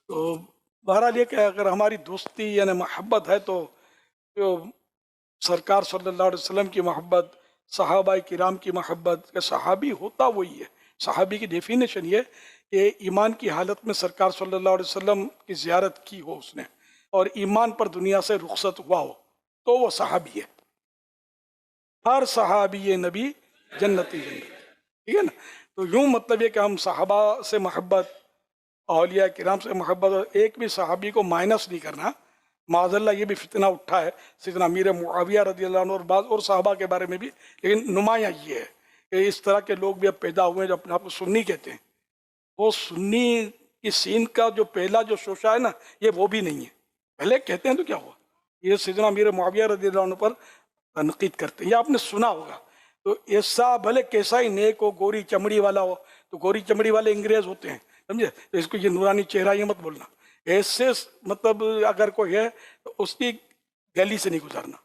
تو بہرحال یہ کہ اگر ہماری دوستی یعنی محبت ہے تو جو سرکار صلی اللہ علیہ وسلم کی محبت، صحابہ کرام کی محبت، کہ صحابی ہوتا وہی ہے. صحابی کی ڈیفینیشن یہ کہ ایمان کی حالت میں سرکار صلی اللہ علیہ وسلم کی زیارت کی ہو اس نے، اور ایمان پر دنیا سے رخصت ہوا ہو، تو وہ صحابی ہے. ہر صحابی نبی جنتی جنتی، ٹھیک ہے نا. تو یوں مطلب یہ کہ ہم صحابہ سے محبت، اولیاء کرام سے محبت، اور ایک بھی صحابی کو مائنس نہیں کرنا. معاذ اللہ یہ بھی فتنہ اٹھا ہے سیدنا امیر معاویہ رضی اللہ عنہ اور بعض اور صحابہ کے بارے میں بھی، لیکن نمایاں یہ ہے کہ اس طرح کے لوگ بھی اب پیدا ہوئے ہیں جو اپنے آپ کو سنی کہتے ہیں. وہ سنی کی سین کا جو پہلا جو شوشہ ہے نا، یہ وہ بھی نہیں ہے. پہلے کہتے ہیں تو کیا ہوا، یہ سیدنا امیر معاویہ رضی اللہ عنہ پر تنقید کرتے ہیں، یہ آپ نے سنا ہوگا. تو ایسا بھلے کیسا ہی نیک ہو، گوری چمڑی والا ہو، تو گوری چمڑی والے انگریز ہوتے ہیں، سمجھے. تو اس کو یہ نورانی چہرہ یہ مت بولنا. ایسے مطلب اگر کوئی ہے تو اس کی گلی سے نہیں گزارنا.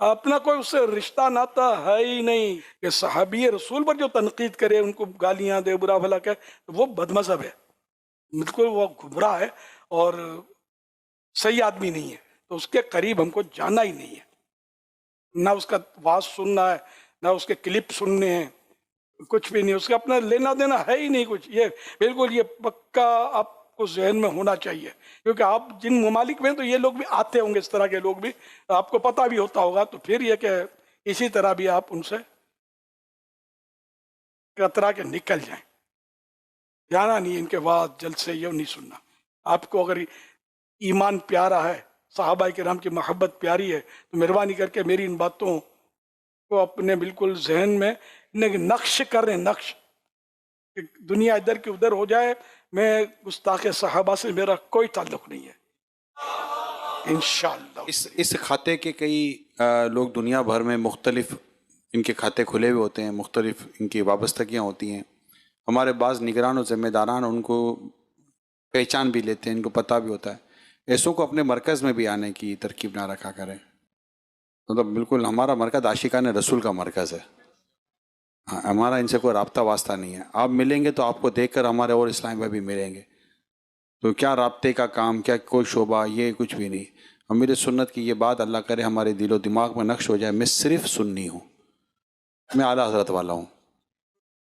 اپنا کوئی اس سے رشتہ ناتا ہے ہی نہیں. کہ صحابی رسول پر جو تنقید کرے، ان کو گالیاں دے، برا بھلا کہ، وہ بد مذہب ہے، بالکل وہ گمراہ ہے اور صحیح آدمی نہیں ہے. تو اس کے قریب ہم کو جانا ہی نہیں ہے، نہ اس کا واز سننا ہے، نہ اس کے کلپ سننے ہیں، کچھ بھی نہیں. اس کا اپنا لینا دینا ہے ہی نہیں کچھ. یہ بالکل یہ پکا آپ کو ذہن میں ہونا چاہیے، کیونکہ آپ جن ممالک میں ہیں تو یہ لوگ بھی آتے ہوں گے، اس طرح کے لوگ بھی آپ کو پتہ بھی ہوتا ہوگا. تو پھر یہ کہ اسی طرح بھی آپ ان سے کترا کے نکل جائیں. جانا نہیں ان کے بعد جلد سے یہ نہیں سننا. آپ کو اگر ایمان پیارا ہے، صحابہ کرام کی محبت پیاری ہے، تو مہربانی کر کے میری ان باتوں کو اپنے بالکل ذہن میں نقش کریں، نقش. کہ دنیا ادھر کی ادھر ہو جائے، میں گستاخ صحابہ سے میرا کوئی تعلق نہیں ہے انشاءاللہ. اس کھاتے کے کئی لوگ دنیا بھر میں مختلف ان کے کھاتے کھلے ہوئے ہوتے ہیں، مختلف ان کی وابستگیاں ہوتی ہیں. ہمارے بعض نگران اور ذمہ داران ان کو پہچان بھی لیتے ہیں، ان کو پتہ بھی ہوتا ہے. ایسوں کو اپنے مرکز میں بھی آنے کی ترکیب نہ رکھا کریں. مطلب بالکل ہمارا مرکز عاشقان رسول کا مرکز ہے. ہمارا ان سے کوئی رابطہ واسطہ نہیں ہے. آپ ملیں گے تو آپ کو دیکھ کر ہمارے اور اسلام بھائی بھی ملیں گے. تو کیا رابطے کا کام، کیا کوئی شعبہ، یہ کچھ بھی نہیں. امیر سنت کی یہ بات اللہ کرے ہمارے دل و دماغ میں نقش ہو جائے. میں صرف سنی ہوں، میں اعلیٰ حضرت والا ہوں.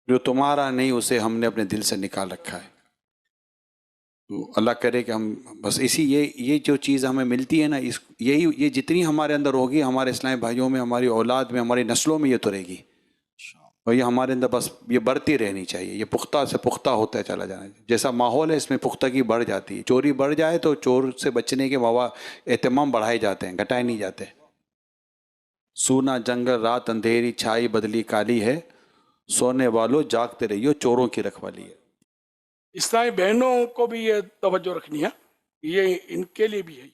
جو تمہارا نہیں اسے ہم نے اپنے دل سے نکال رکھا ہے. تو اللہ کرے کہ ہم بس اسی یہ جو چیز ہمیں ملتی ہے نا، یہ جتنی ہمارے اندر ہوگی، ہمارے اسلامی بھائیوں میں، ہماری اولاد میں، ہماری نسلوں میں یہ تو رہے گی. اور یہ ہمارے اندر بس یہ بڑھتی رہنی چاہیے. یہ پختہ سے پختہ ہوتا چلا جانا ہے. جیسا ماحول ہے اس میں پختگی بڑھ جاتی ہے. چوری بڑھ جائے تو چور سے بچنے کے اہتمام بڑھائے جاتے ہیں، گھٹائے نہیں جاتے. سونا جنگل رات اندھیری چھائی بدلی کالی ہے، سونے والوں جاگتے رہیو چوروں کی رکھوالی ہے. اسلامی بہنوں کو بھی یہ توجہ رکھنی ہے، یہ ان کے لیے بھی ہے.